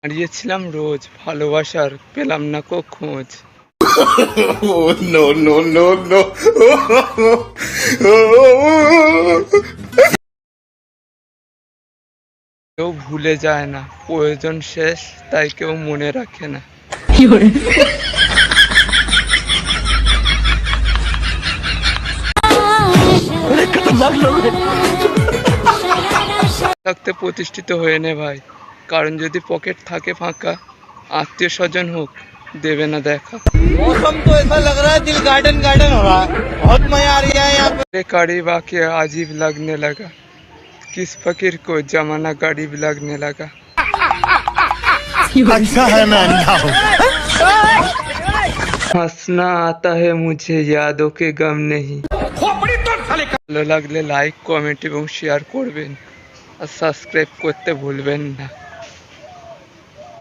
হারিয়েছিলাম রোজ, ভালোবাসার পেলাম না কো খোঁজ। Oh, no, no, no, no. কেউ ভুলে যায় না, প্রয়োজন শেষ তাই কেউ মনে রাখে না। থাকতে প্রতিষ্ঠিত হয়ে নে ভাই, কারণ যদি পকেট থাকে ফাঁকা, আত্মীয় স্বজন হোক দেবে না দেখা। मौसम तो ऐसा लग रहा है दिल गार्डन गार्डन हो रहा है। बहुत मजा आ रही है यहाँ पे। ये कड़ी वाक्य अजीब लगने लगा, किस फकीर को जमाना गरीब लगने लगा। अच्छा है मैं अंधा हूँ। हंसना आता है मुझे, यादों के गम नहीं। ভালো লাগলে লাইক, কমেন্ট এবং শেয়ার করবেন আর সাবস্ক্রাইব করতে ভুলবেন না।